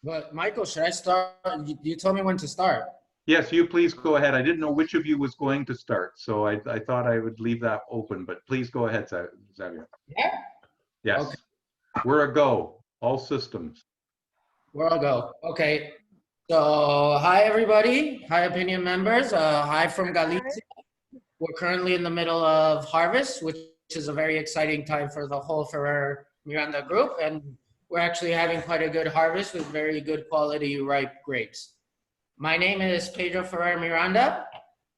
But Michael, should I start? You told me when to start. Yes, you please go ahead. I didn't know which of you was going to start, so I thought I would leave that open, but please go ahead, Xavier. Yeah. Okay, Yes, we're a go, all systems. where I'll go. Okay. So, hi everybody. Hi opinion members. Hi from Galicia. We're currently in the middle of harvest, which is a very exciting time for the whole Ferrer Miranda group, and we're actually having quite a good harvest with very good quality ripe grapes. My name is Pedro Ferrer Miranda.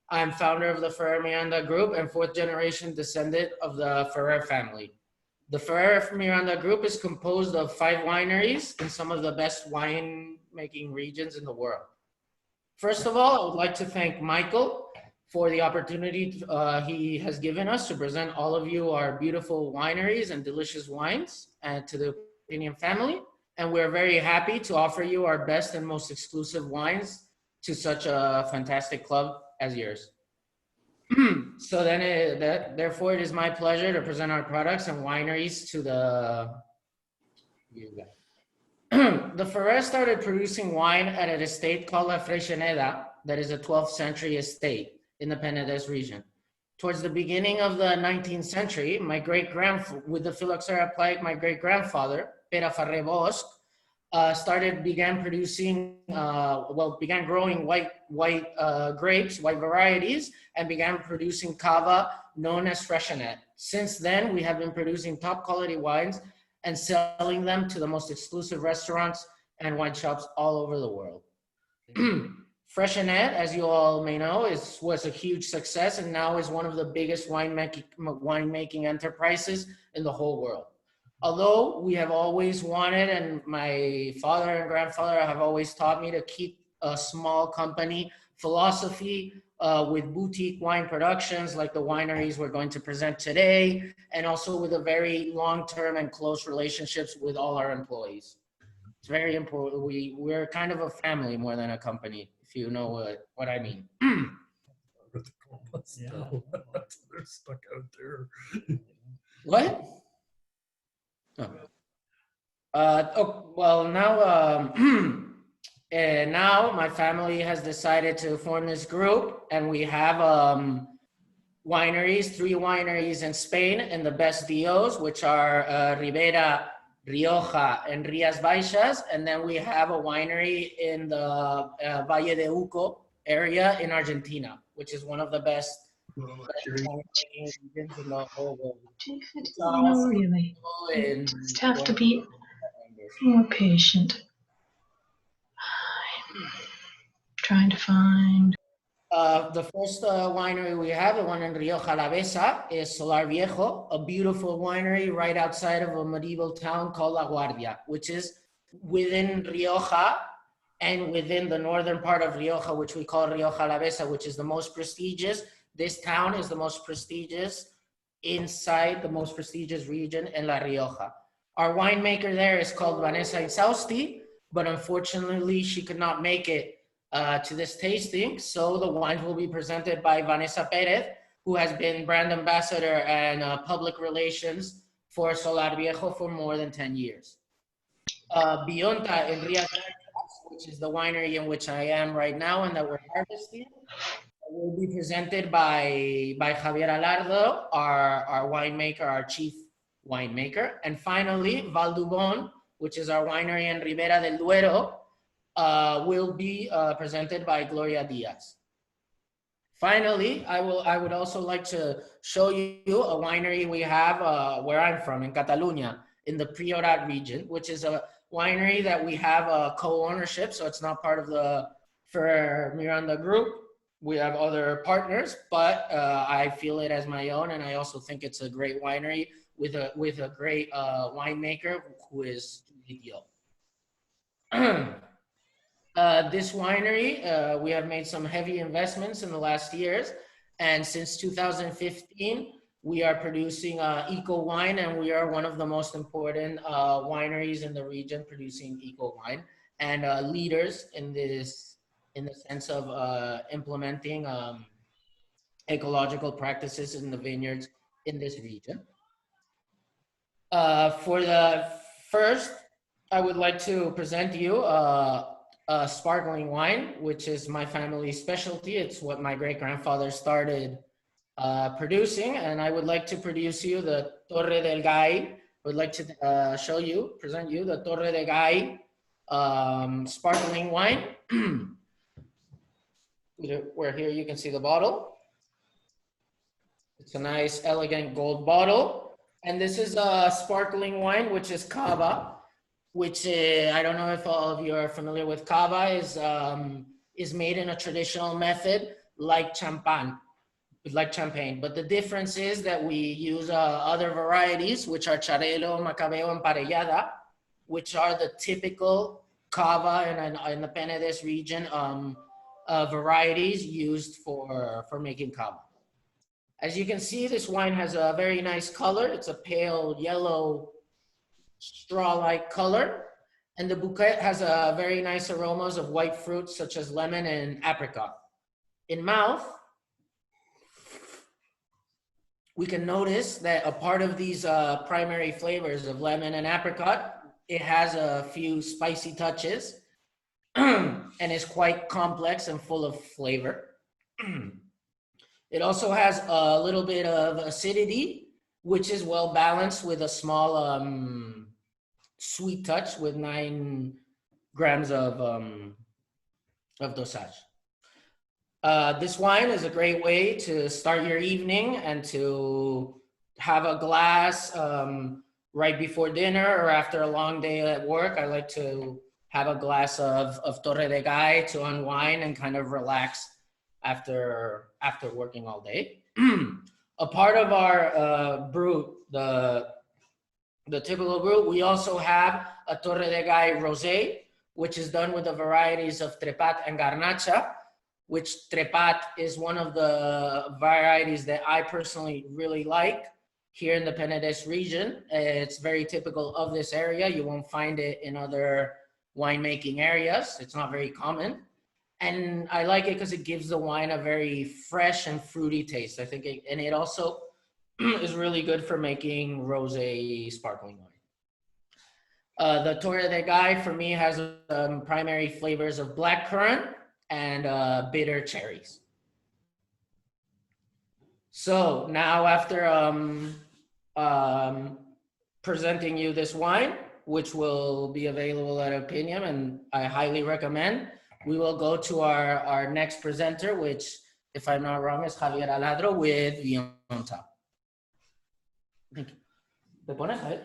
I'm founder of the Ferrer Miranda Group and fourth generation descendant of the Ferrer family. The Ferrer Miranda Group is composed of 5 wineries in some of the best wine making regions in the world. First of all, I would like to thank Michael for the opportunity he has given us to present all of you our beautiful wineries and delicious wines and to the Opinion family. And we're very happy to offer you our best and most exclusive wines to such a fantastic club as yours. So then, therefore, it is my pleasure to present our products and wineries to the. The Ferrer started producing wine at an estate called La Freixeneda, that is a 12th century estate in the Penedès region. Towards the beginning of the 19th century, with the phylloxera plague, my great grandfather, Pere Ferrer Bosch, began growing white grapes, white varieties, and began producing cava known as Freixenet. Since then, we have been producing top quality wines and selling them to the most exclusive restaurants and wine shops all over the world. Freixenet, as you all may know, was a huge success and now is one of the biggest winemaking enterprises in the whole world. Although we have always wanted, and my father and grandfather have always taught me to keep a small company philosophy with boutique wine productions like the wineries we're going to present today, and also with a very long-term and close relationships with all our employees. It's very important. We're kind of a family more than a company, if you know what I mean. Yeah. They're stuck out there. What? Well, now my family has decided to form this group, and we have wineries, 3 wineries in Spain in the best DOs, which are Ribera, Rioja, and Rías Baixas. And then we have a winery in the Valle de Uco area in Argentina, which is one of the best regions in the whole world. No, really. You just have to be more patient. I'm trying to find. The first winery we have, the one in Rio Jalavesa, is Solar Viejo, a beautiful winery right outside of a medieval town called La Guardia, which is within Rioja and within the northern part of Rioja, which we call Rio Jalavesa, which is the most prestigious. This town is the most prestigious inside the most prestigious region in La Rioja. Our winemaker there is called Vanessa Insausti, but unfortunately she could not make it to this tasting. So the wines will be presented by Vanessa Perez, who has been brand ambassador and public relations for Solar Viejo for more than 10 years. Bionta in Rías Baixas, which is the winery in which I am right now and that we're harvesting, will be presented by Javier Alardo, our winemaker, our chief winemaker. And finally, Valdubon, which is our winery in Ribera del Duero, will be presented by Gloria Diaz. Finally, I would also like to show you a winery we have where I'm from, in Catalonia, in the Priorat region, which is a winery that we have co-ownership, so it's not part of the Ferrer Miranda group. We have other partners, but I feel it as my own, and I also think it's a great winery with a great winemaker who is Julio. This winery, we have made some heavy investments in the last years, and since 2015, we are producing eco wine, and we are one of the most important wineries in the region producing eco wine, and leaders in the sense of implementing ecological practices in the vineyards in this region. For the first I would like to present you a sparkling wine, which is my family's specialty. It's what my great-grandfather started producing, and I would like to produce you the Torre del Gai. I would like to present you the Torre del Gai sparkling wine. Where here you can see the bottle. It's a nice, elegant gold bottle. And this is a sparkling wine, which is cava, which I don't know if all of you are familiar with cava, is made in a traditional method like champagne. But the difference is that we use other varieties, which are Charelo, Macabeo, and Parellada, which are the typical cava in the Penedès region varieties used for making cava. As you can see, this wine has a very nice color. It's a pale yellow straw-like color, and the bouquet has a very nice aromas of white fruits such as lemon and apricot. In mouth, we can notice that a part of these primary flavors of lemon and apricot, it has a few spicy touches and is quite complex and full of flavor. It also has a little bit of acidity, which is well balanced with a small sweet touch with 9 grams of dosage. This wine is a great way to start your evening and to have a glass right before dinner or after a long day at work. I like to have a glass of Torre de Gai to unwind and kind of relax after working all day. A part of our brew, the typical brew, we also have a Torre de Gai Rosé, which is done with the varieties of Trepat and Garnacha, which Trepat is one of the varieties that I personally really like here in the Penedès region. It's very typical of this area. You won't find it in other winemaking areas. It's not very common. And I like it because it gives the wine a very fresh and fruity taste. I think and it also is really good for making rosé sparkling wine. The Torre de Gai for me has primary flavors of blackcurrant and bitter cherries. So now after presenting you this wine, which will be available at Opinium and I highly recommend, we will go to our next presenter, which, if I'm not wrong, is Javier Aladro with Vionta. Thank you. ¿Te pones, Javier?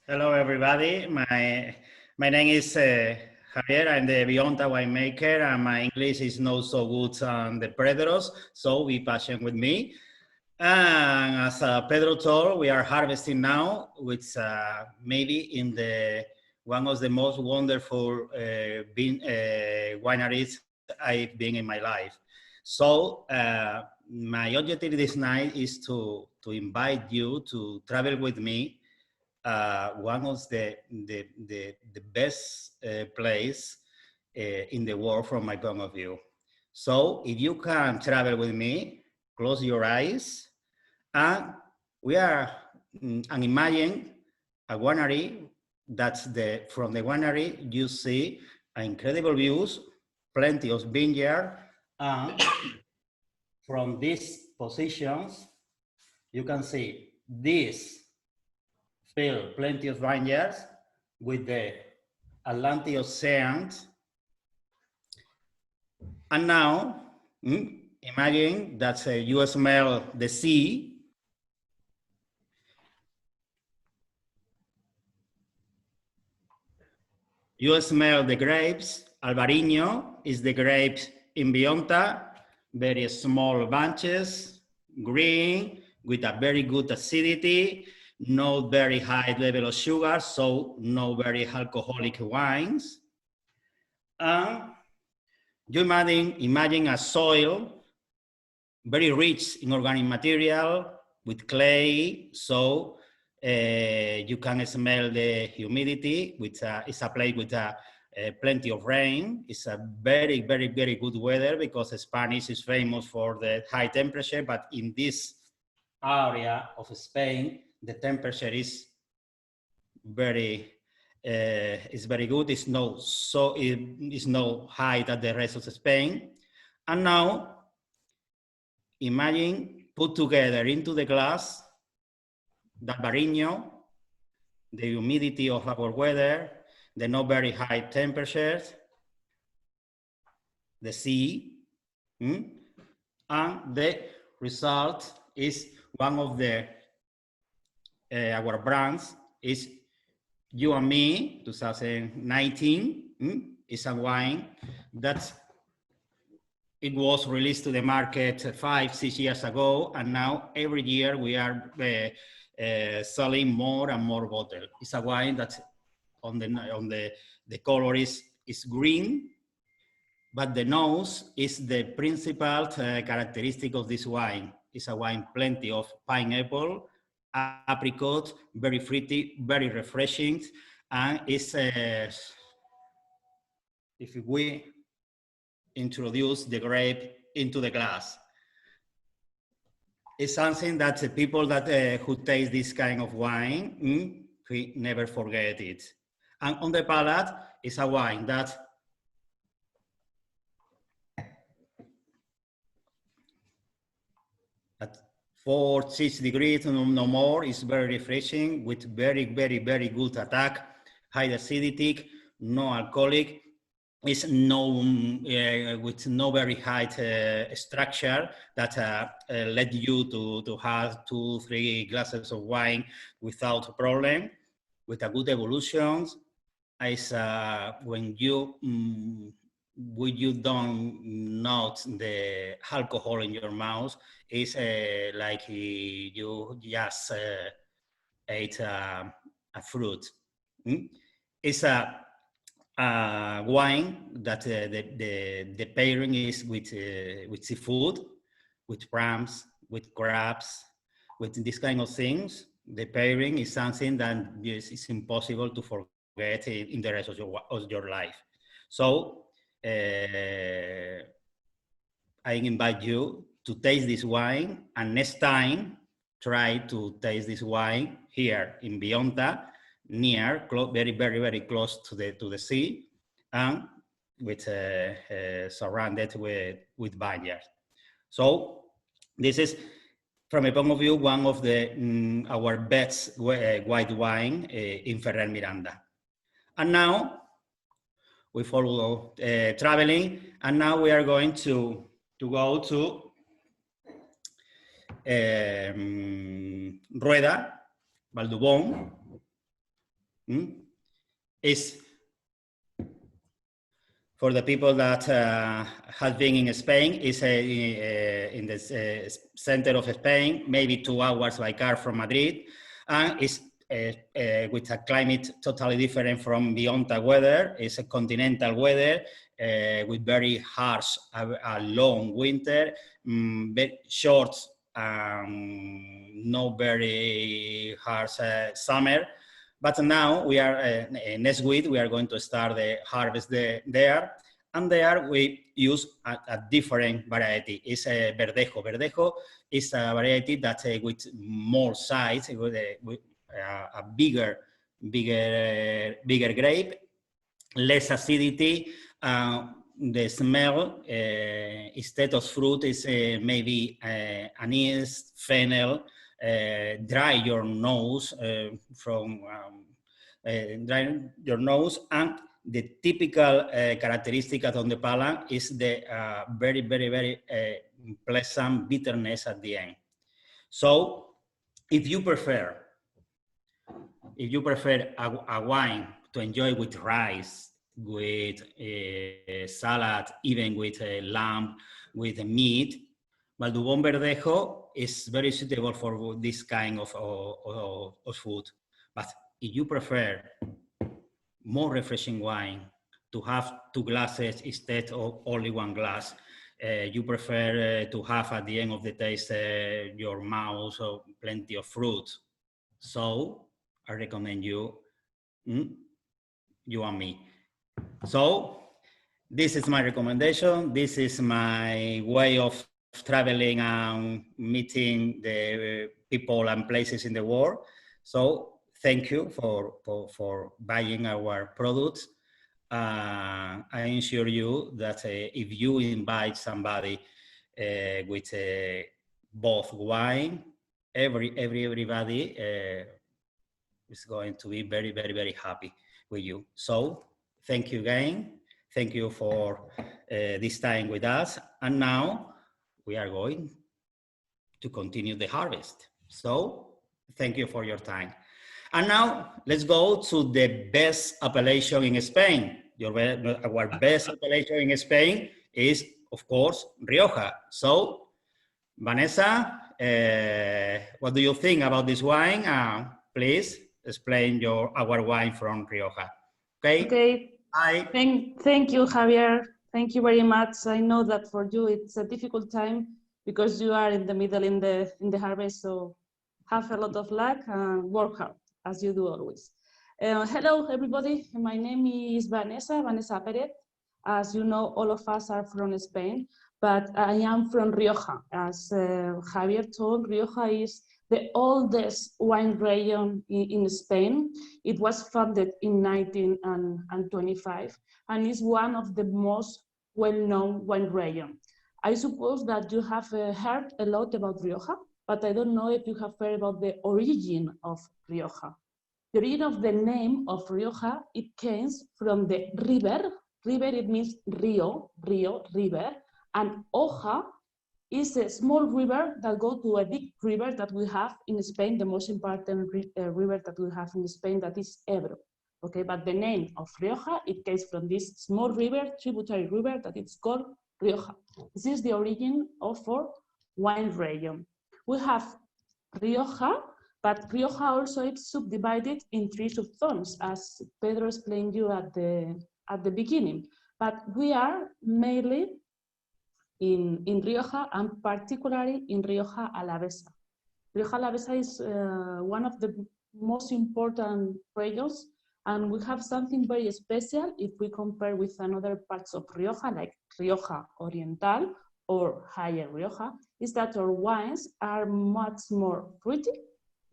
Hello, everybody. My name is Javier. I'm the Vionta winemaker, and my English is not so good on the Pedros, so be patient with me. And as Pedro told, we are harvesting now, which maybe in one of the most wonderful wineries I've been in my life. So my objective this night is to invite you to travel with me one of the best place in the world from my point of view. So if you can travel with me, close your eyes, and we are, and imagine a winery. That's from the winery, you see incredible views, plenty of vineyard, and from these positions, you can see this field, plenty of vineyards with the Atlantic Ocean. And now, imagine that you smell the sea. You smell the grapes. Albarino is the grapes in Vionta, very small bunches, green, with a very good acidity, no very high level of sugar, so no very alcoholic wines. You imagine a soil very rich in organic material with clay, so you can smell the humidity, which is a place with a plenty of rain. It's a very, very, very good weather because Spanish is famous for the high temperature, but in this area of Spain, the temperature is very good. It's not high at the rest of Spain. And now, imagine put together into the glass the Barino, the humidity of our weather, the not very high temperatures, the sea, and the result is one of the our brands is You and Me 2019. Is a wine that it was released to the market 5-6 years ago, and now every year we are selling more and more bottles. It's a wine that on the color is green, but the nose is the principal characteristic of this wine. It's a wine plenty of pineapple, apricot, very fruity, very refreshing, and it's if we introduce the grape into the glass, it's something that the people that who taste this kind of wine we never forget it. And on the palate, it's a wine that at 4-6 degrees, no more, is very refreshing with very, very, very good attack, high acidic, no alcoholic. It's with no very high structure that led you to have 2-3 glasses of wine without problem, with a good evolution. Is when you don't note the alcohol in your mouth, it's like you just ate a fruit. It's a wine that the pairing is with seafood, with prawns, with crabs, with this kind of things. The pairing is something that is impossible to forget in the rest of your life. So I invite you to taste this wine, and next time try to taste this wine here in Bionta, near, very, very, very close to the sea, and with surrounded with vineyards. So this is, from a point of view, one of the our best white wine in Ferrer Miranda. And now we follow traveling, and now we are going to go to Rueda, Valdubon. Is for the people that have been in Spain, is in the center of Spain, maybe 2 hours by car from Madrid, and is with a climate totally different from Bionta weather. It's a continental weather with very harsh, long winter, very short, no very harsh summer. But now we are, next week, we are going to start the harvest there. And there we use a different variety. It's a Verdejo. Verdejo is a variety that with more size, with a bigger grape, less acidity. The smell, instead of fruit, is maybe anise, fennel, dry your nose dry your nose, and the typical characteristic on the palate is the very, very, very pleasant bitterness at the end. So if you prefer a wine to enjoy with rice, with salad, even with lamb, with meat, Valdubon Verdejo is very suitable for this kind of food. But if you prefer more refreshing wine, to have 2 glasses instead of only 1 glass, you prefer to have at the end of the taste your mouth or plenty of fruit. So I recommend you, You and Me. So this is my recommendation. This is my way of traveling and meeting the people and places in the world. So thank you for buying our products. I assure you that if you invite somebody with both wine, everybody is going to be very, very, very happy with you. So thank you again. Thank you for this time with us. And now we are going to continue the harvest. So thank you for your time. And now let's go to the best appellation in Spain. Our best appellation in Spain is, of course, Rioja. So Vanessa, what do you think about this wine? Please explain our wine from Rioja. Okay. Okay. Bye. Thank you, Javier. Thank you very much. I know that for you it's a difficult time because you are in the middle in the harvest. So have a lot of luck and work hard as you do always. Hello, everybody. My name is Vanessa Perez. As you know, all of us are from Spain, but I am from Rioja. As Javier told, Rioja is the oldest wine region in Spain. It was founded in 1925 and is one of the most well-known wine regions. I suppose that you have heard a lot about Rioja, but I don't know if you have heard about the origin of Rioja. The origin of the name of Rioja, it comes from the river. River, it means rio, river, and hoja is a small river that goes to a big river that we have in Spain, the most important river that we have in Spain, that is Ebro. Okay, but the name of Rioja, it comes from this small river, tributary river, that it's called Rioja. This is the origin of our wine region. We have Rioja, but Rioja also is subdivided in 3 subzones, as Pedro explained you at the beginning. But we are mainly in Rioja, and particularly in Rioja Alavesa. Rioja Alavesa is one of the most important regions, and we have something very special if we compare with another parts of Rioja, like Rioja Oriental or Higher Rioja, is that our wines are much more fruity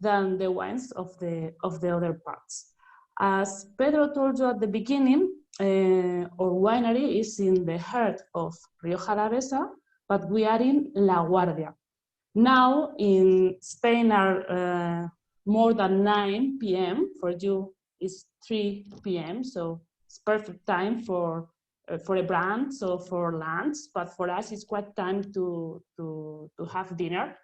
than the wines of the other parts. As Pedro told you at the beginning, our winery is in the heart of Rioja Alavesa, but we are in La Guardia. Now in Spain are more than 9 p.m. For you it's 3 p.m. So it's perfect time for a brunch or for lunch, but for us it's quite time to have dinner.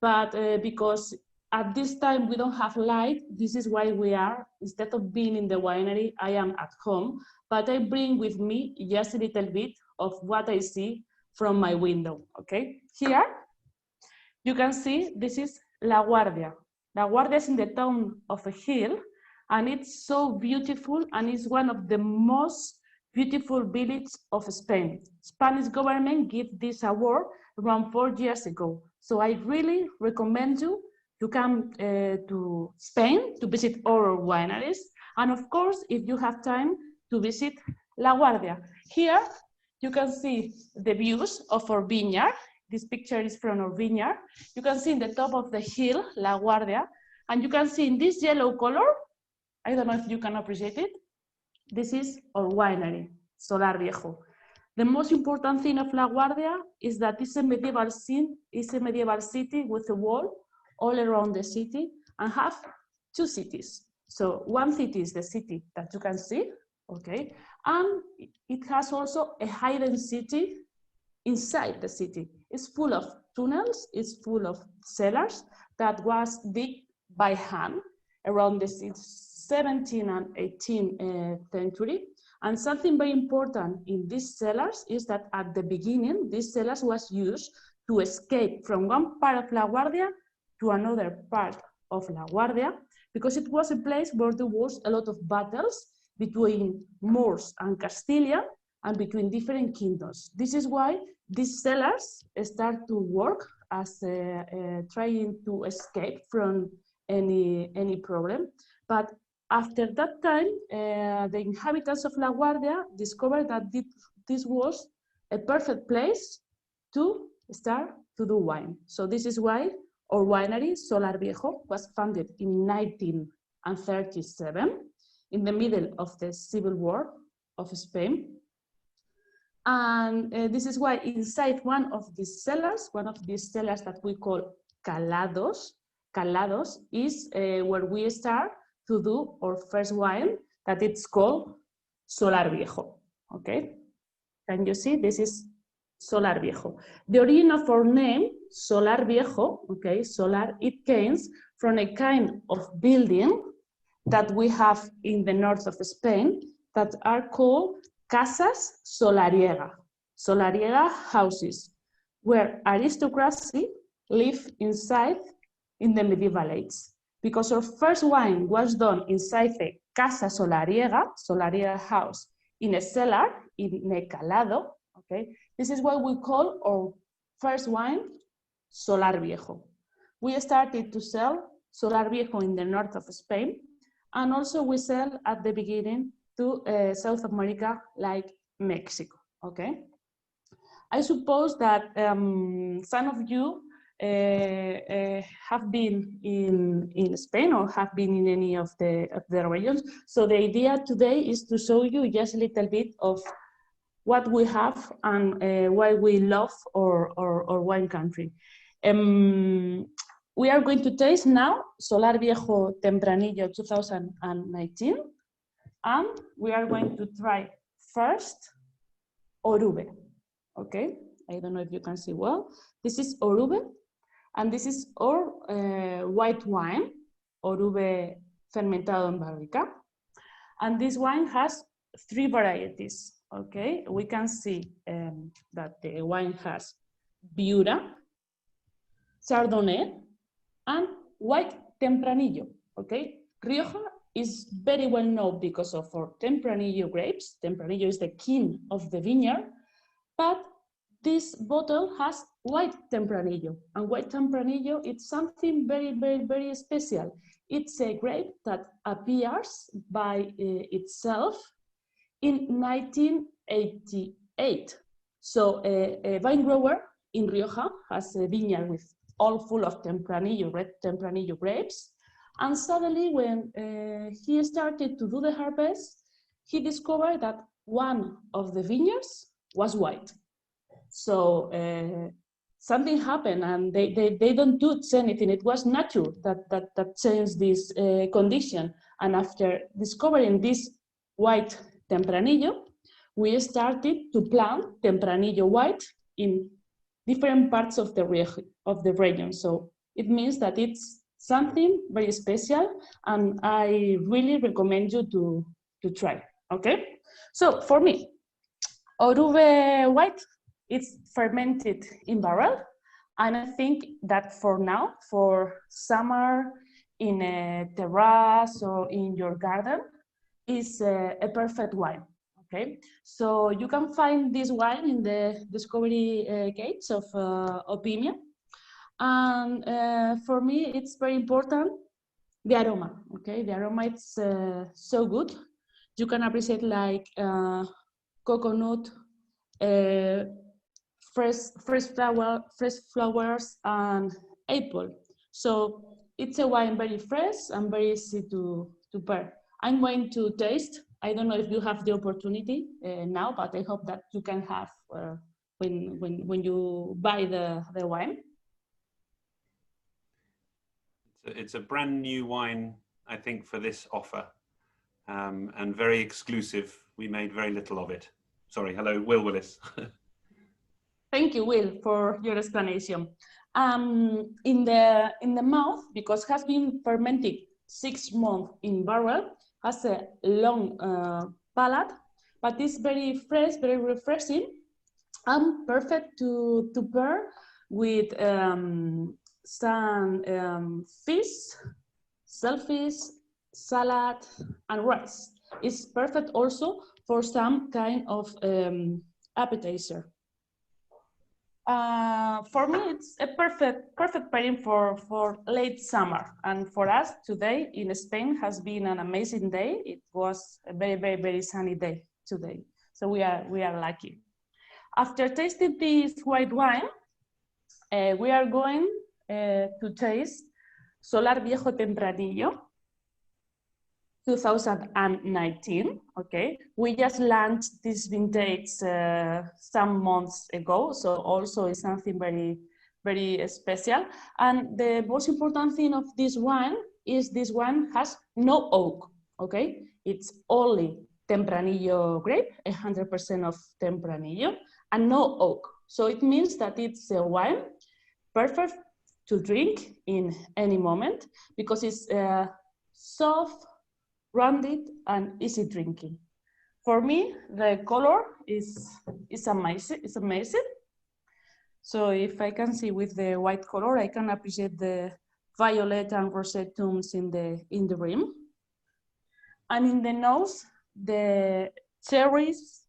But because at this time we don't have light, this is why we are, instead of being in the winery, I am at home, but I bring with me just a little bit of what I see from my window, okay? Here, you can see this is La Guardia. La Guardia is in the town of a hill, and it's so beautiful, and it's one of the most beautiful villages of Spain. Spanish government gave this award around 4 years ago. So I really recommend you to come to Spain to visit our wineries. And of course, if you have time, to visit La Guardia. Here, you can see the views of our vineyard. This picture is from our vineyard. You can see in the top of the hill, La Guardia, and you can see in this yellow color, I don't know if you can appreciate it, this is our winery, Solar Viejo. The most important thing of La Guardia is that it's a medieval scene, it's a medieval city with a wall all around the city, and have 2 cities. So one city is the city that you can see, okay? And it has also a hidden city inside the city. It's full of tunnels, it's full of cellars that was digged by hand around the 17th and 18th century. And something very important in these cellars is that at the beginning, these cellars was used to escape from one part of La Guardia to another part of La Guardia, because it was a place where there was a lot of battles between Moors and Castilian and between different kingdoms. This is why these cellars start to work as trying to escape from any problem. But after that time, the inhabitants of La Guardia discovered that this was a perfect place to start to do wine. So this is why our winery, Solar Viejo, was founded in 1937 in the middle of the Civil War of Spain. And this is why inside one of these cellars that we call calados is where we start to do our first wine, that it's called Solar Viejo, okay? Can you see? This is Solar Viejo. The origin of our name, Solar Viejo, okay, solar, it comes from a kind of building that we have in the north of Spain that are called casas solariega houses, where aristocracy lived inside in the medieval age. Because our first wine was done inside a casa solariega house, in a cellar, in a calado, okay? This is why we call our first wine Solar Viejo. We started to sell Solar Viejo in the north of Spain, and also we sell at the beginning to South America, like Mexico, okay? I suppose that some of you have been in Spain or have been in any of the regions. So the idea today is to show you just a little bit of what we have and why we love our wine country. We are going to taste now Solar Viejo Tempranillo 2019, and we are going to try first Orube, okay? I don't know if you can see well. This is Orube, and this is our white wine, Orube fermentado en barrica. And this wine has 3 varieties, okay? We can see that the wine has Viura, Chardonnay, and white Tempranillo, okay? Rioja is very well known because of our Tempranillo grapes. Tempranillo is the king of the vineyard, but this bottle has white Tempranillo, and white Tempranillo, it's something very, very, very special. It's a grape that appears by itself in 1988. So a vine grower in Rioja has a vineyard with all full of Tempranillo, red Tempranillo grapes. And suddenly when he started to do the harvest, he discovered that one of the vineyards was white. So something happened, and they don't do anything. It was nature that changed this condition. And after discovering this white Tempranillo, we started to plant Tempranillo white in different parts of the region. So it means that it's something very special, and I really recommend you to try, okay? So for me, Orube white, it's fermented in barrel, and I think that for now, for summer in a terrace or in your garden, is a perfect wine, okay? So you can find this wine in the discovery gates of Opimia. And for me, it's very important, the aroma, okay? The aroma, it's so good. You can appreciate like coconut, fresh flowers, and apple. So it's a wine very fresh and very easy to pair. I'm going to taste. I don't know if you have the opportunity now, but I hope that you can have when you buy the wine. It's a brand new wine, I think, for this offer, and very exclusive. We made very little of it. Sorry, hello, Will Willis. Thank you, Will, for your explanation. In the mouth, because it has been fermented 6 months in barrel, has a long palate, but it's very fresh, very refreshing, and perfect to pair with some fish, shellfish, salad, and rice. It's perfect also for some kind of appetizer. For me, it's a perfect pairing for late summer. And for us today in Spain has been an amazing day. It was a very sunny day today. So we are lucky. After tasting this white wine, we are going to taste Solar Viejo Tempranillo 2019. Okay, we just launched this vintage some months ago, so also it's something very special. And the most important thing of this wine is this one has no oak. Okay, it's only Tempranillo grape, 100% of Tempranillo, and no oak. So it means that it's a wine perfect to drink in any moment because it's soft, rounded, and easy drinking. For me, the color is amazing. It's amazing. So if I can see with the white color, I can appreciate the violet and rosette tones in the rim. And in the nose, the cherries,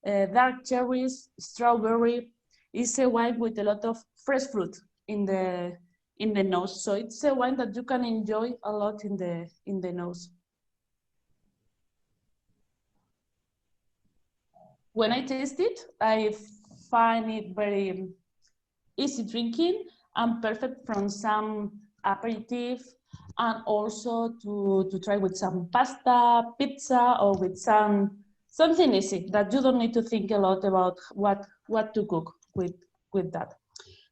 dark cherries, strawberry, is a wine with a lot of fresh fruit in the nose. So it's a wine that you can enjoy a lot in the nose. When I taste it, I find it very easy drinking and perfect from some aperitif, and also to try with some pasta, pizza, or with something easy that you don't need to think a lot about what to cook with that.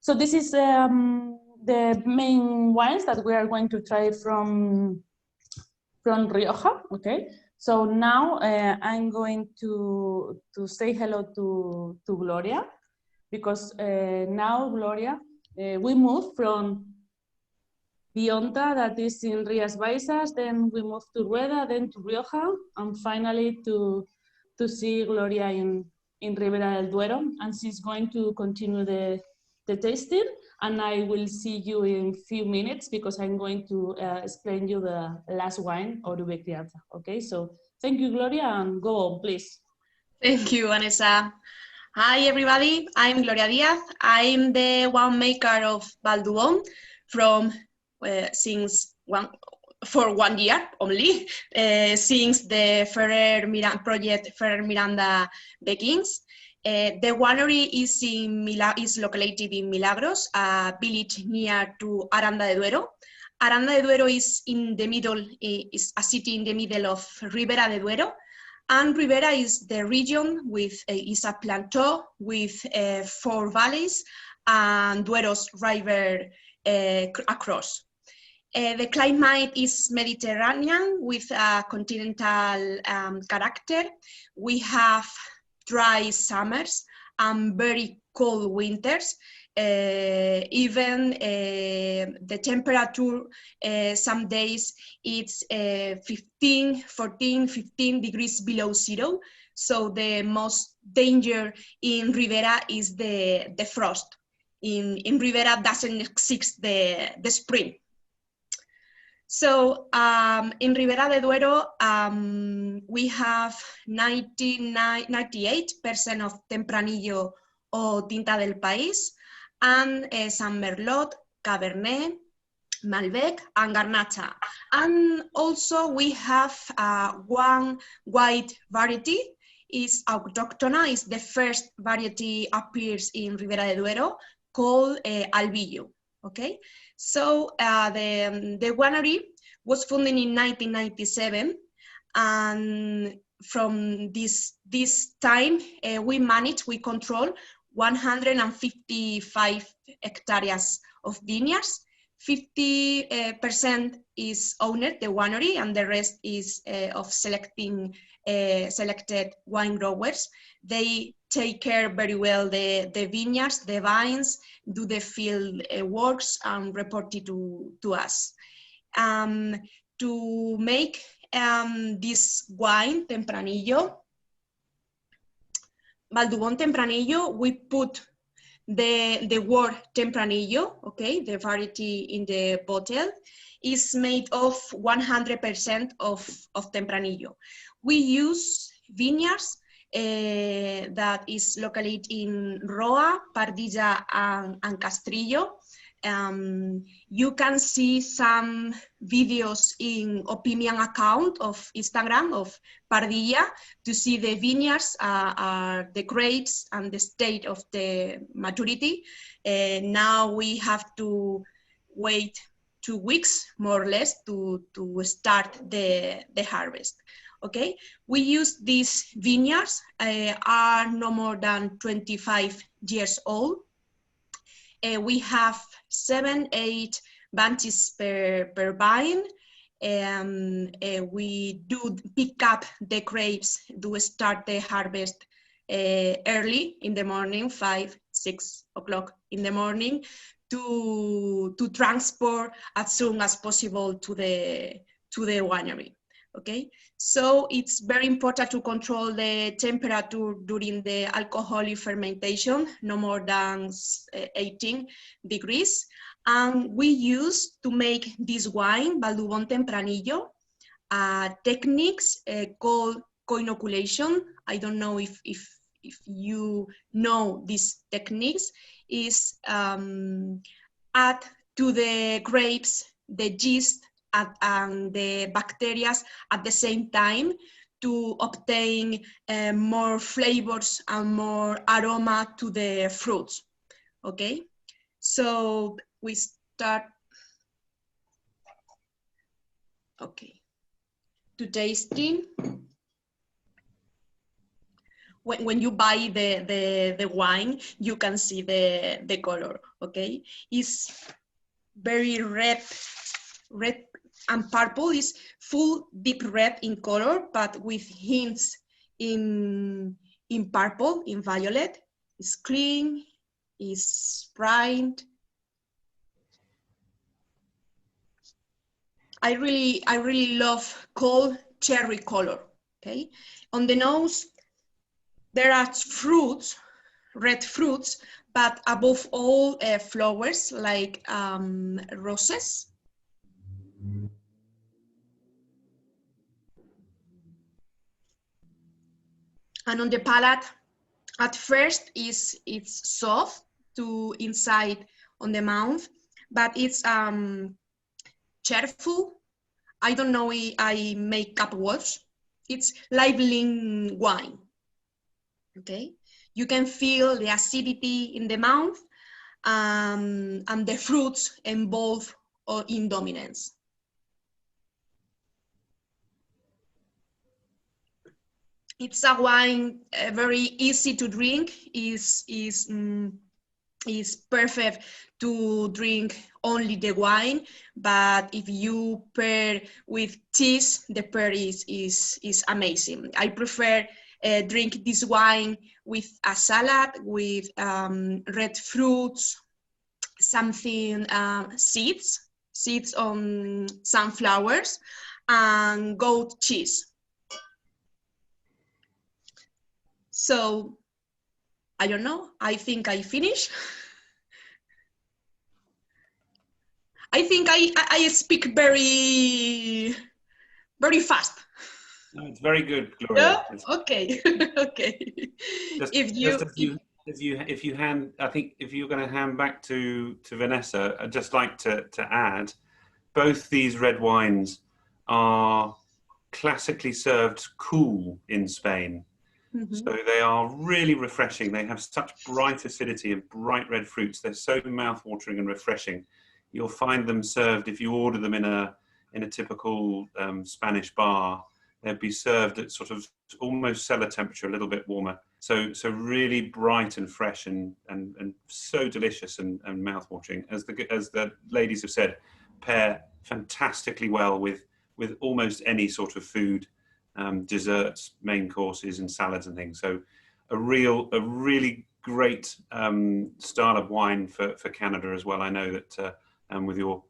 So this is the main wines that we are going to try from Rioja. Okay. So now I'm going to say hello to Gloria, because now, Gloria, we moved from Bionta, that is in Rías Baixas, then we moved to Rueda, then to Rioja, and finally to see Gloria in Ribera del Duero, and she's going to continue the tasting, and I will see you in a few minutes because I'm going to explain you the last wine, Orube Crianza. Okay, so thank you, Gloria, and go on, please. Thank you, Vanessa. Hi, everybody. I'm Gloria Diaz. I'm the winemaker of Balduón from for 1 year only, since the Ferrer project Ferrer Miranda begins. The winery is located in Milagros, a village near to Aranda de Duero. Aranda de Duero is in the middle, is a city in the middle of Ribera de Duero, and Ribera is the region with is a plateau with 4 valleys and Duero's river across. The climate is Mediterranean with a continental character. We have dry summers and very cold winters. Even the temperature some days it's 14-15 degrees below zero. So the most danger in Ribera is the frost. In Ribera doesn't exist the spring. So in Ribera de Duero, we have 98% of Tempranillo o Tinta del País, and some Merlot, Cabernet, Malbec, and Garnacha. And also we have one white variety, is autochthona, is the first variety appears in Ribera de Duero, called Albillo. Okay, so the winery was founded in 1997, and from this time we control 155 hectares of vineyards. 50% is owned, the winery, and the rest is of selected wine growers. They take care very well the vineyards, the vines, do the field works, and report it to us. To make this wine, Tempranillo, Balduón Tempranillo, we put the word Tempranillo, okay, the variety in the bottle, is made of 100% of Tempranillo. We use vineyards that is located in Roa, Pardilla, and Castrillo. You can see some videos in Opinion account of Instagram of Pardilla to see the vineyards, the grapes, and the state of the maturity. Now we have to wait 2 weeks, more or less, to start the harvest. Okay, we use these vineyards, are no more than 25 years old. We have 7-8 bunches per vine. We do pick up the grapes, do start the harvest early in the morning, 5-6 o'clock in the morning, to transport as soon as possible to the winery. Okay, so it's very important to control the temperature during the alcoholic fermentation, no more than 18 degrees. And we use to make this wine, Valdubon Tempranillo, techniques called co-inoculation. I don't know if you know these techniques. Is add to the grapes the yeast and the bacteria at the same time to obtain more flavors and more aroma to the fruits. Okay, so we start. Okay, to tasting. When you buy the wine, you can see the color. Okay, it's very red and purple. Is full deep red in color, but with hints in purple, in violet. It's clean, it's bright. I really love cold cherry color. Okay, on the nose there are fruits, red fruits, but above all flowers like roses. And on the palate, at first it's soft to inside on the mouth, but it's cheerful. I don't know if I make up words. It's lively wine. Okay, you can feel the acidity in the mouth and the fruits involved in dominance. It's a wine very easy to drink. Is perfect to drink only the wine, but if you pair with cheese, the pair is amazing. I prefer drink this wine with a salad, with red fruits, something, seeds on sunflowers, and goat cheese. So, I don't know, I think I finished. I think I speak very fast. No, it's very good, Gloria. Yeah? Okay, okay. If you hand, I think if you're going to hand back to Vanessa, I'd just like to add, both these red wines are classically served cool in Spain. Mm-hmm. So they are really refreshing. They have such bright acidity and bright red fruits. They're so mouth-watering and refreshing. You'll find them served, if you order them in a typical Spanish bar, they'd be served at sort of almost cellar temperature, a little bit warmer. So really bright and fresh and so delicious and mouth-watering. As the ladies have said, pair fantastically well with almost any sort of food. Desserts, main courses, and salads and things. So a really great style of wine for Canada as well. I know that with your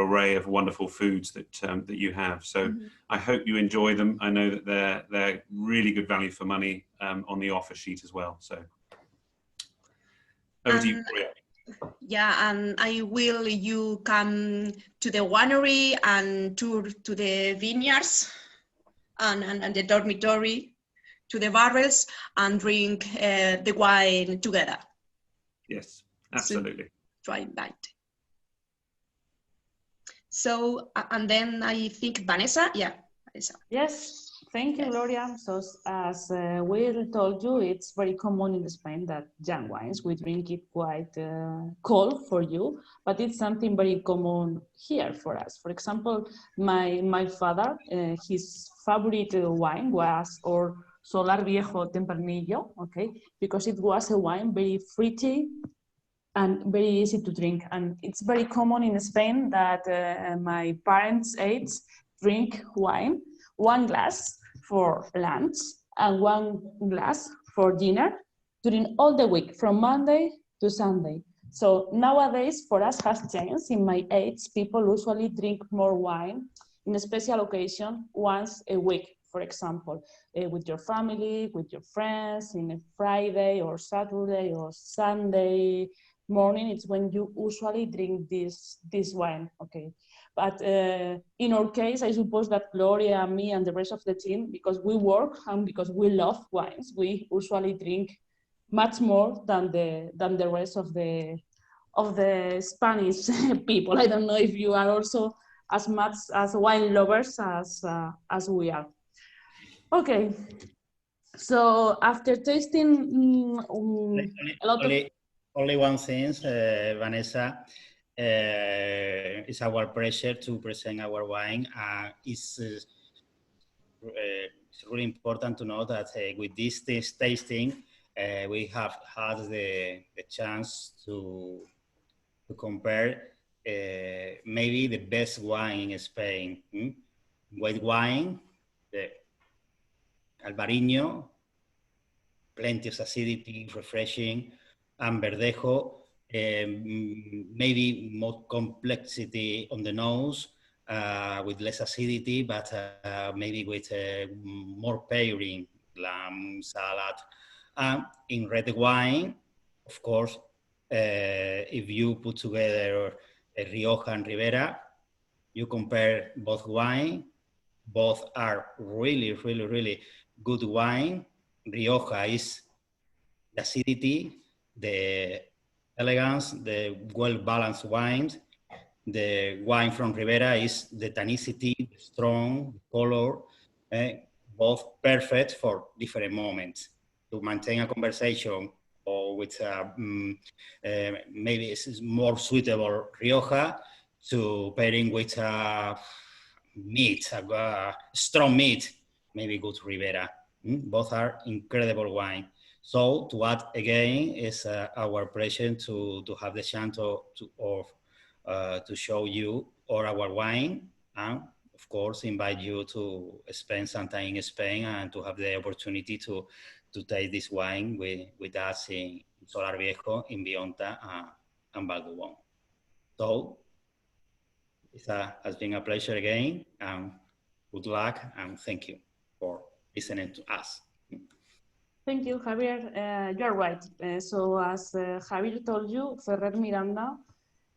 array of wonderful foods that you have. So mm-hmm. I hope you enjoy them. I know that they're really good value for money on the offer sheet as well. So over to you, Gloria. Yeah, and you come to the winery and tour to the vineyards and the dormitory to the barrels and drink the wine together. Yes, absolutely. So, to invite. So, and then I think Vanessa, yeah, Vanessa. Yes, thank you, Gloria. So as we told you, it's very common in Spain that young wines, we drink it quite cold for you, but it's something very common here for us. For example, my father, his favorite wine was or Solar Viejo Tempranillo, okay, because it was a wine very fruity and very easy to drink. And it's very common in Spain that my parents' age drink wine, 1 glass for lunch and 1 glass for dinner during all the week, from Monday to Sunday. So nowadays, for us has changed. In my age, people usually drink more wine in a special occasion once a week, for example, with your family, with your friends, in a Friday or Saturday or Sunday morning. It's when you usually drink this wine, okay? But in our case, I suppose that Gloria, me, and the rest of the team, because we work and because we love wines, we usually drink much more than the rest of the Spanish people. I don't know if you are also as much as wine lovers as we are. Okay, so after tasting a lot of... Only one thing, Vanessa, it's our pleasure to present our wine. It's really important to know that with this tasting, we have had the chance to compare maybe the best wine in Spain. White wine, the Albariño, plenty of acidity, refreshing, and Verdejo, maybe more complexity on the nose, with less acidity, but maybe with more pairing, lamb, salad. In red wine, of course, if you put together Rioja and Ribera, you compare both wine, both are really, really, really good wine. Rioja is the acidity, the elegance, the well-balanced wines. The wine from Ribera is the tannicity, the strong, the color, both perfect for different moments. To maintain a conversation or with maybe it's more suitable Rioja to pairing with meat, strong meat, maybe good Ribera. Both are incredible wine. So to add again is our pleasure to have the chance to show you all our wine, and of course invite you to spend some time in Spain and to have the opportunity to taste this wine with us in Solar Viejo, in Bionta, and Valduon. So it has been a pleasure again, and good luck, and thank you for listening to us. Thank you, Javier. You're right. So as Javier told you, Ferrer Miranda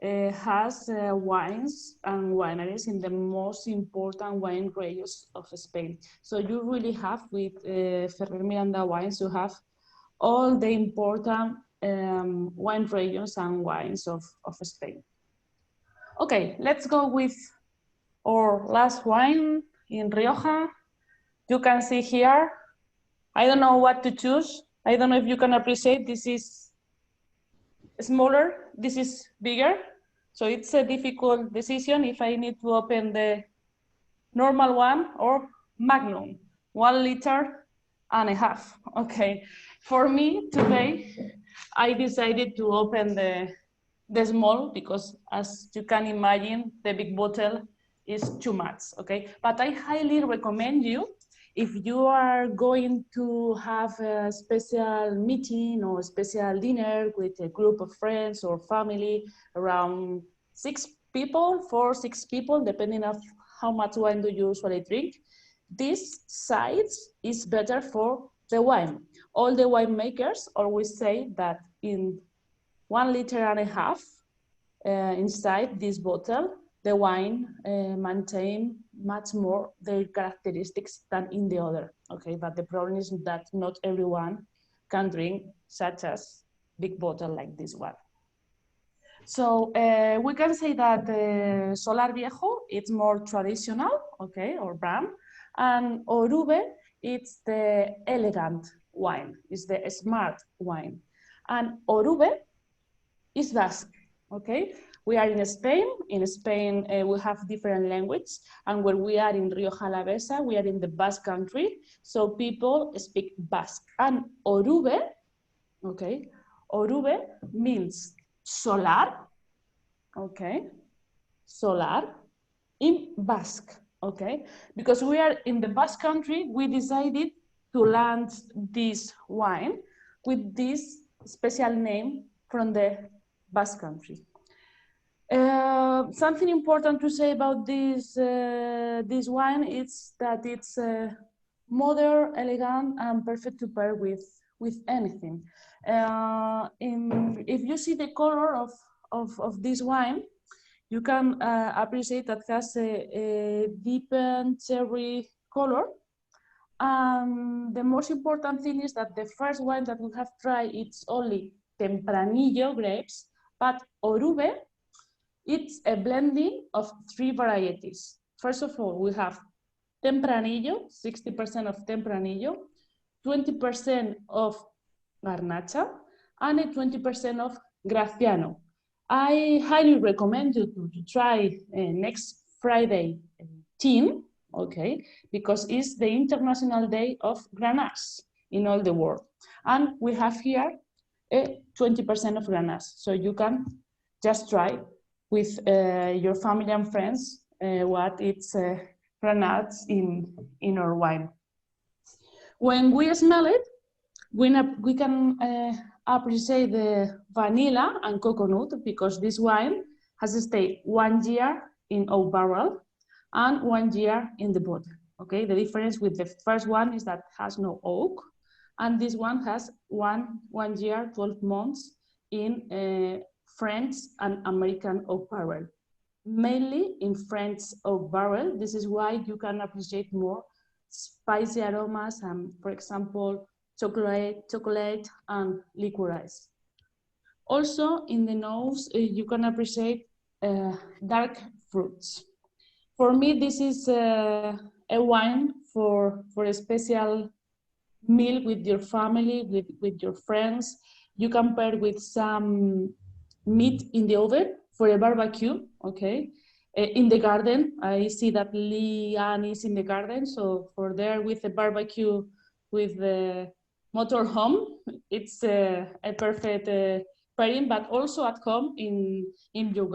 has wines and wineries in the most important wine regions of Spain. So you really have with Ferrer Miranda wines, you have all the important wine regions and wines of Spain. Okay, let's go with our last wine in Rioja. You can see here, I don't know what to choose. I don't know if you can appreciate, this is smaller, this is bigger. So it's a difficult decision if I need to open the normal one or Magnum, 1.5 liters. Okay, for me today, I decided to open the small because as you can imagine, the big bottle is too much, okay? But I highly recommend you, if you are going to have a special meeting or a special dinner with a group of friends or family, around 6 people, 4-6 people, depending on how much wine do you usually drink, this size is better for the wine. All the winemakers always say that in 1.5 liters inside this bottle, the wine maintain much more their characteristics than in the other, okay? But the problem is that not everyone can drink such as big bottle like this one. So we can say that Solar Viejo, it's more traditional, okay, or brand, and Orube, it's the elegant wine, it's the smart wine. And Orube is Basque, okay? We are in Spain. In Spain, we have different languages. And when we are in Rioja Alavesa, we are in the Basque country. So people speak Basque. And Orube, okay, Orube means solar, okay, solar in Basque, okay? Because we are in the Basque country, we decided to launch this wine with this special name from the Basque country. Something important to say about this wine is that it's modern, elegant, and perfect to pair with anything. If you see the color of this wine, you can appreciate that it has a deepened cherry color. And the most important thing is that the first wine that we have tried, it's only Tempranillo grapes, but Orube, it's a blending of 3 varieties. First of all, we have Tempranillo, 60% of Tempranillo, 20% of Garnacha, and 20% of Graciano. I highly recommend you to try next Friday 10, okay, because it's the International Day of Grenache in all the world. And we have here 20% of Grenache, so you can just try with your family and friends what it's Grenache in our wine. When we smell it, we can appreciate the vanilla and coconut, because this wine has stayed 1 year in oak barrel and 1 year in the bottle. Okay, the difference with the first one is that it has no oak, and this one has one year, 12 months in French and American oak barrel. Mainly in French oak barrel. This is why you can appreciate more spicy aromas and, for example, chocolate and licorice. Also, in the nose, you can appreciate dark fruits. For me, this is a wine for a special meal with your family, with your friends. You can pair with some meat in the oven for a barbecue, okay? In the garden, I see that Leanne is in the garden, so for there with a barbecue with the motorhome, it's a perfect pairing, but also at home in your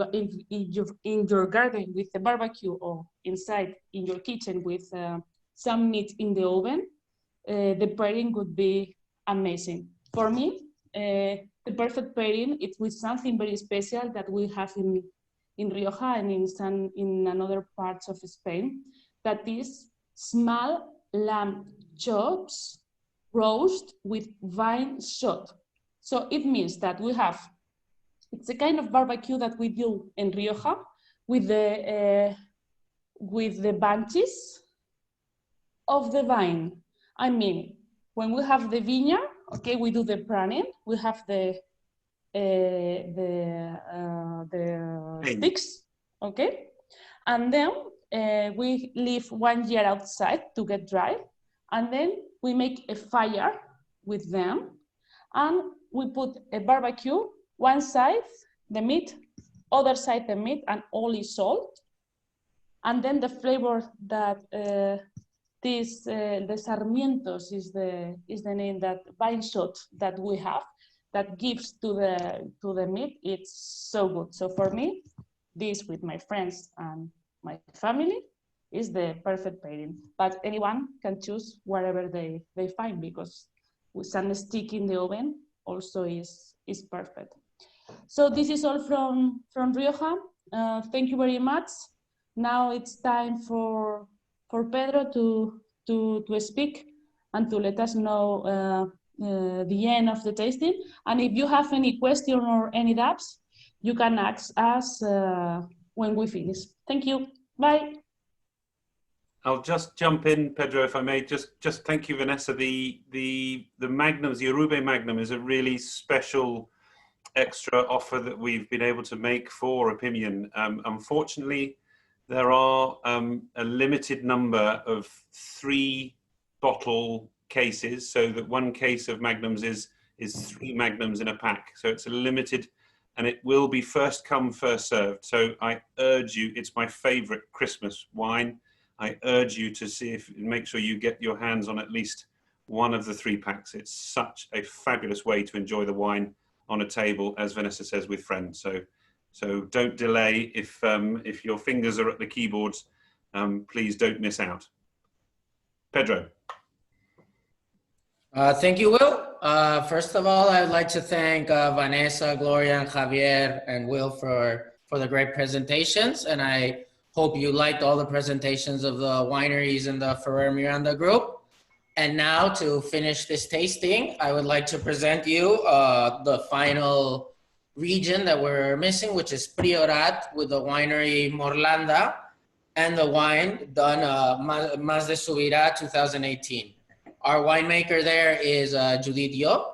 garden with the barbecue, or inside in your kitchen with some meat in the oven, the pairing would be amazing. For me, the perfect pairing is with something very special that we have in Rioja and in another parts of Spain, that is small lamb chops roast with vine shot. So it means that we have, it's a kind of barbecue that we do in Rioja with the branches of the vine. I mean, when we have the vineyard, okay, we do the pruning, we have the sticks, okay, and then we leave 1 year outside to get dry, and then we make a fire with them, and we put a barbecue, one side the meat, other side the meat, and only salt, and then the flavor that the sarmientos is the name, that vine shot that we have, that gives to the meat, it's so good. So for me, this with my friends and my family is the perfect pairing. But anyone can choose whatever they find, because with some stick in the oven also is perfect. So this is all from Rioja. Thank you very much. Now it's time for Pedro to speak and to let us know the end of the tasting. And if you have any question or any doubts, you can ask us when we finish. Thank you. Bye. I'll just jump in, Pedro, if I may. Just thank you, Vanessa. The Magnums, the Orube Magnum, is a really special extra offer that we've been able to make for Opinion. Unfortunately, there are a limited number of 3-bottle cases, so that one case of Magnums is 3 Magnums in a pack. So it's a limited, and it will be first come, first served. So I urge you, it's my favorite Christmas wine. I urge you to make sure you get your hands on at least one of the 3 packs. It's such a fabulous way to enjoy the wine on a table, as Vanessa says, with friends. So don't delay. If your fingers are at the keyboards, please don't miss out. Pedro. Thank you, Will. First of all, I'd like to thank Vanessa, Gloria, and Javier, and Will for the great presentations. And I hope you liked all the presentations of the wineries in the Ferrer Miranda group. And now, to finish this tasting, I would like to present you the final region that we're missing, which is Priorat, with the winery Morlanda, and the wine done Mas de Subirá 2018. Our winemaker there is Judith Diop,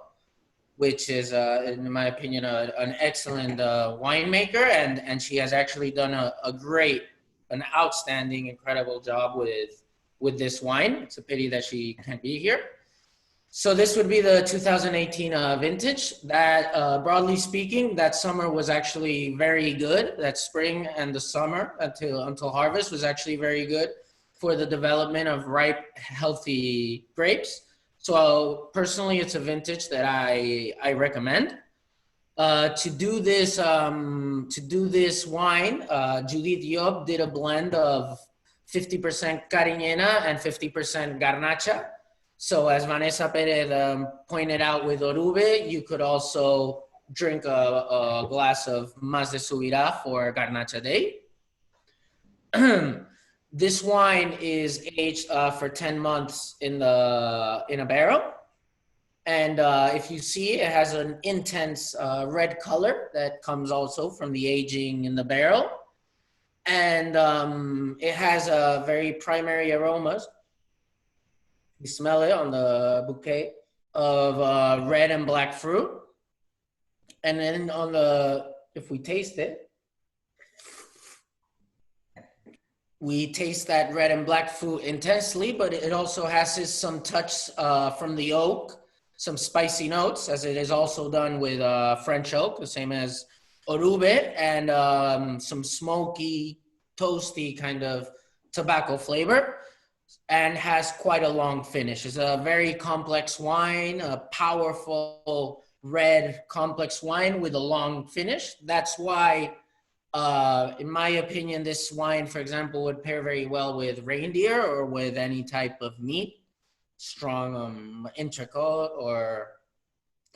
which is, in my opinion, an excellent winemaker, and she has actually done an outstanding, incredible job with this wine. It's a pity that she can't be here. So this would be the 2018 vintage. That, broadly speaking, that summer was actually very good. That spring and the summer until harvest was actually very good for the development of ripe, healthy grapes. So personally, it's a vintage that I recommend. To do this wine, Judith Diop did a blend of 50% Cariñena and 50% Garnacha. So as Vanessa Perez pointed out with Orube, you could also drink a glass of Mas de Subirá for Garnacha Day. This wine is aged for 10 months in a barrel. And if you see, it has an intense red color that comes also from the aging in the barrel. And it has very primary aromas. You smell it on the bouquet of red and black fruit. And then if we taste it, we taste that red and black fruit intensely, but it also has some touch from the oak, some spicy notes, as it is also done with French oak, the same as Orube, and some smoky, toasty kind of tobacco flavor, and has quite a long finish. It's a very complex wine, a powerful red complex wine with a long finish. That's why, in my opinion, this wine, for example, would pair very well with reindeer or with any type of meat. Strong entrecôte or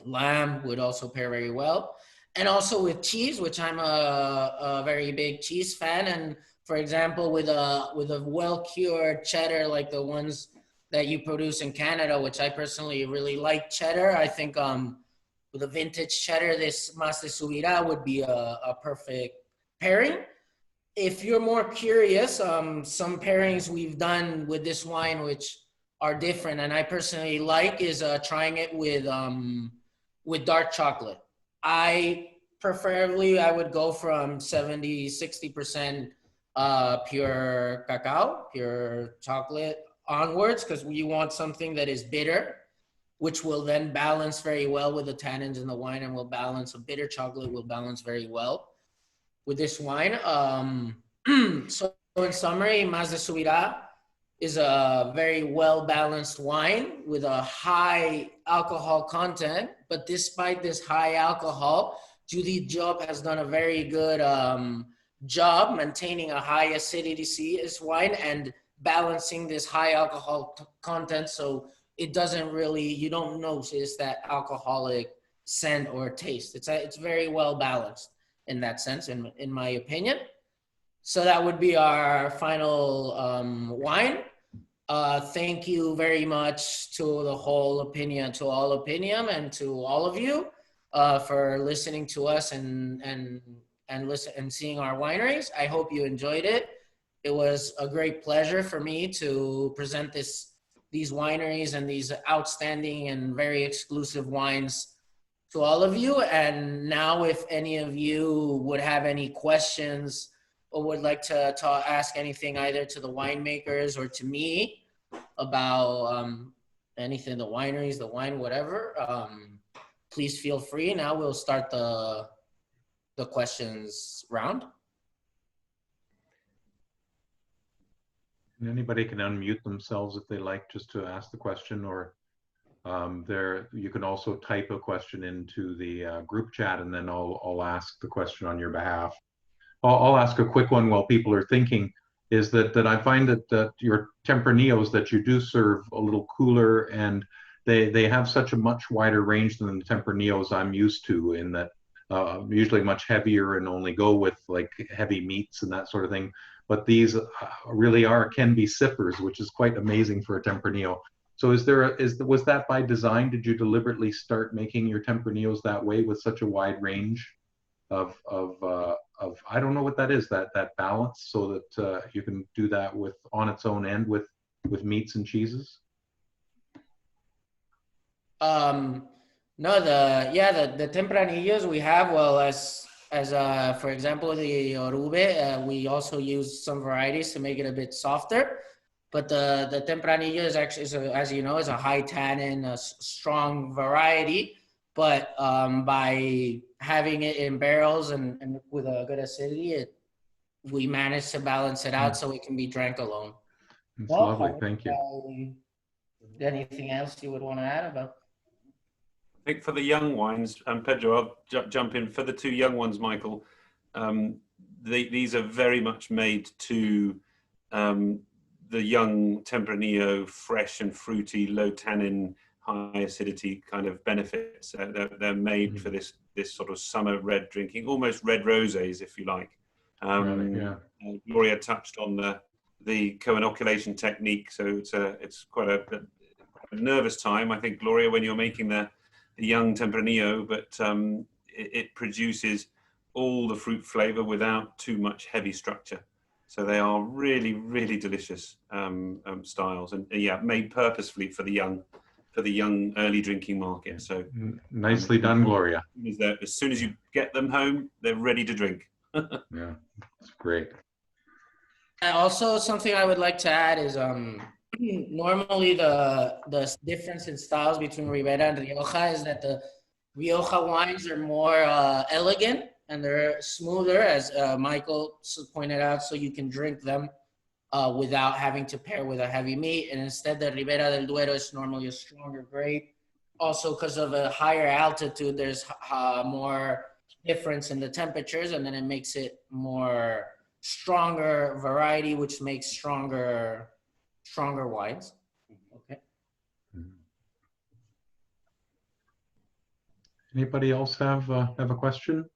lamb would also pair very well. And also with cheese, which I'm a very big cheese fan. And for example, with a well-cured cheddar like the ones that you produce in Canada, which I personally really like cheddar, I think with a vintage cheddar, this Mas de Subirá would be a perfect pairing. If you're more curious, some pairings we've done with this wine, which are different, and I personally like, is trying it with dark chocolate. I would go from 60% pure cacao, pure chocolate onwards, because you want something that is bitter, which will then balance very well with the tannins in the wine, and will balance, a bitter chocolate will balance very well with this wine. So in summary, Mas de Subirá is a very well-balanced wine with a high alcohol content, but despite this high alcohol, Judith Diop has done a very good job maintaining a high acidity in this wine and balancing this high alcohol content, so it doesn't really, you don't notice that alcoholic scent or taste. It's very well balanced in that sense, in my opinion. So that would be our final wine. Thank you very much to all Opinion, and to all of you for listening to us and and listen and seeing our wineries. I hope you enjoyed it. It was a great pleasure for me to present these wineries and these outstanding and very exclusive wines to all of you. And now if any of you would have any questions or would like to ask anything either to the winemakers or to me about anything, the wineries, the wine, whatever, please feel free. Now we'll start the questions round. And anybody can unmute themselves if they like, just to ask the question, or you can also type a question into the group chat, and then I'll ask the question on your behalf. I'll ask a quick one while people are thinking. Is that I find that your Tempranillos that you do serve a little cooler, and they have such a much wider range than the Tempranillos I'm used to, in that usually much heavier and only go with like heavy meats and that sort of thing. But these really can be sippers, which is quite amazing for a Tempranillo. So was that by design? Did you deliberately start making your Tempranillos that way, with such a wide range of I don't know what that is, that balance, so that you can do that with on its own end with meats and cheeses? No, the Tempranillos we have, well, as for example, the Orube, we also use some varieties to make it a bit softer. But the Tempranillo is actually, as you know, is a high tannin, a strong variety. But by having it in barrels and with a good acidity, we managed to balance it out so it can be drank alone. It's lovely, thank you. Anything else you would want to add about? I think for the young wines, and Pedro, I'll jump in. For the two young ones, Michael, these are very much made to the young Tempranillo, fresh and fruity, low tannin, high acidity kind of benefits. They're made for this sort of summer red drinking, almost red rosés, if you like. Really, yeah. Gloria touched on the co-inoculation technique, so it's quite a nervous time, I think, Gloria, when you're making the young Tempranillo, but it produces all the fruit flavor without too much heavy structure. So they are really, really delicious styles, and made purposefully for the young early drinking market. So nicely done, Gloria. As soon as you get them home, they're ready to drink. Yeah, it's great. And also, something I would like to add is normally the difference in styles between Ribera and Rioja is that the Rioja wines are more elegant and they're smoother, as Michael pointed out, so you can drink them without having to pair with a heavy meat. And instead, the Ribera del Duero is normally a stronger grape. Also, because of a higher altitude, there's more difference in the temperatures, and then it makes it more stronger variety, which makes stronger wines. Okay. Anybody else have a question?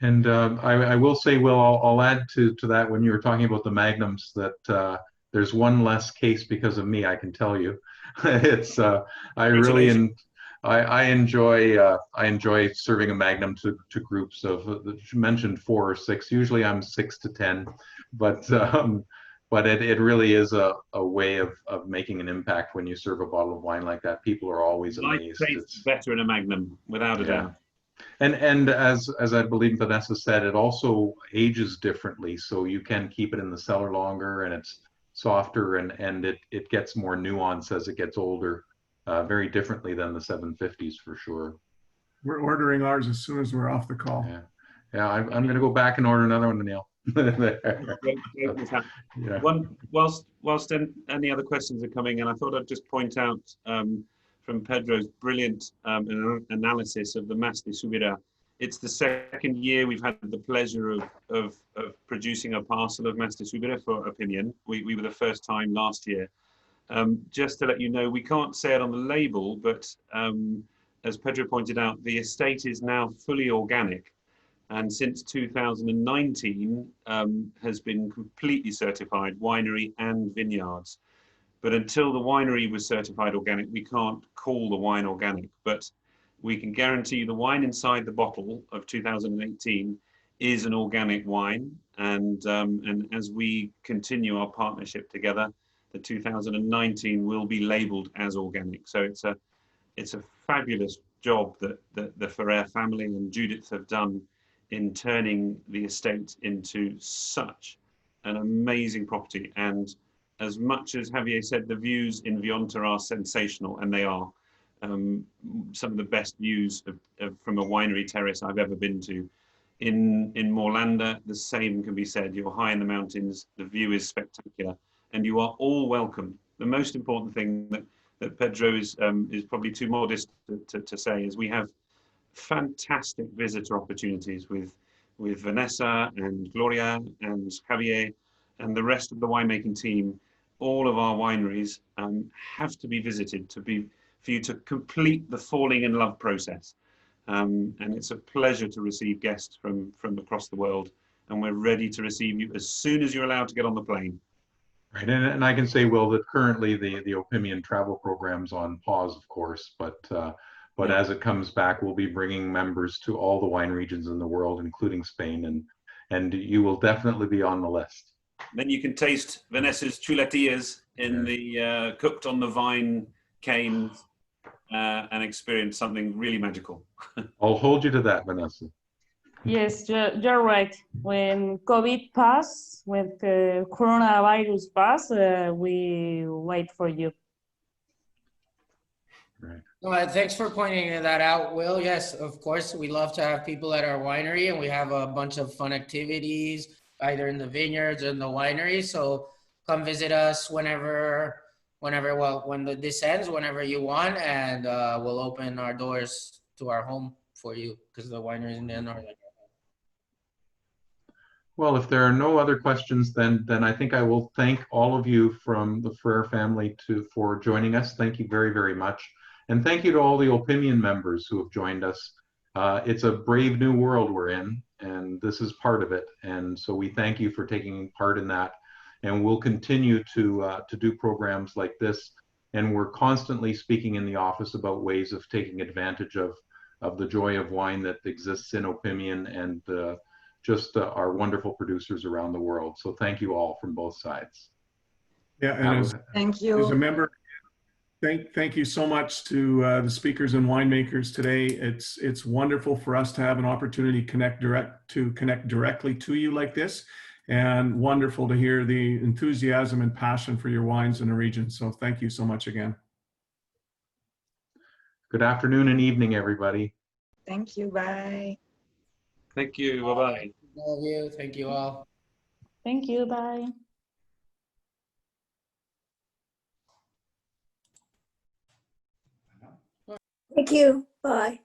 And I will say, Will, I'll add to that, when you were talking about the magnums, that there's one less case because of me, I can tell you. It's I enjoy serving a magnum to groups of, you mentioned 4 or 6. Usually I'm 6 to 10, but it really is a way of making an impact when you serve a bottle of wine like that. People are always amazed. It's better in a magnum, without a doubt. And as I believe Vanessa said, it also ages differently, so you can keep it in the cellar longer, and it's softer, and it gets more nuance as it gets older, very differently than the 750s for sure. We're ordering ours as soon as we're off the call. Yeah, I'm going to go back and order another one, Neil. Yeah. Whilst any other questions are coming in, I thought I'd just point out from Pedro's brilliant analysis of the Mas de Subirá. It's the second year we've had the pleasure of producing a parcel of Mas de Subirá for Opinion. We were the first time last year. Just to let you know, we can't say it on the label, but as Pedro pointed out, the estate is now fully organic, and since 2019 has been completely certified, winery and vineyards. But until the winery was certified organic, we can't call the wine organic. But we can guarantee the wine inside the bottle of 2018 is an organic wine. And as we continue our partnership together, the 2019 will be labeled as organic. So it's a fabulous job that the Ferrer family and Judith have done in turning the estate into such an amazing property. And as much as Javier said, the views in Vionta are sensational, and they are some of the best views from a winery terrace I've ever been to. In Morlanda, the same can be said. You're high in the mountains, the view is spectacular, and you are all welcome. The most important thing that Pedro is probably too modest to say is we have fantastic visitor opportunities with Vanessa and Gloria and Javier and the rest of the winemaking team. All of our wineries have to be visited for you to complete the falling in love process. And it's a pleasure to receive guests from across the world, and we're ready to receive you as soon as you're allowed to get on the plane. Right, and I can say, Will, that currently the Opimian travel program's on pause, of course, but Yeah. as it comes back, we'll be bringing members to all the wine regions in the world, including Spain, and you will definitely be on the list. Then you can taste Vanessa's chuletillas in the cooked on the vine canes and experience something really magical. I'll hold you to that, Vanessa. Yes, you're right. When COVID pass, when coronavirus pass, we wait for you. Right. Well, thanks for pointing that out, Will. Yes, of course, we love to have people at our winery, and we have a bunch of fun activities, either in the vineyards or in the winery. So come visit us whenever, when this ends, whenever you want, and we'll open our doors to our home for you, because the wineries in the end are like. Well, if there are no other questions, then I think I will thank all of you from the Ferrer family for joining us. Thank you very, very much. And thank you to all the Opimian members who have joined us. It's a brave new world we're in, and this is part of it. And so we thank you for taking part in that. And we'll continue to do programs like this. And we're constantly speaking in the office about ways of taking advantage of the joy of wine that exists in Opimian and just our wonderful producers around the world. So thank you all from both sides. Yeah, and Thank you. as a member, thank you so much to the speakers and winemakers today. It's wonderful for us to have an opportunity to connect directly to you like this, and wonderful to hear the enthusiasm and passion for your wines in the region. So thank you so much again. Good afternoon and evening, everybody. Thank you. Bye. Thank you. Bye-bye. Love you. Thank you all. Thank you. Bye. Thank you. Bye.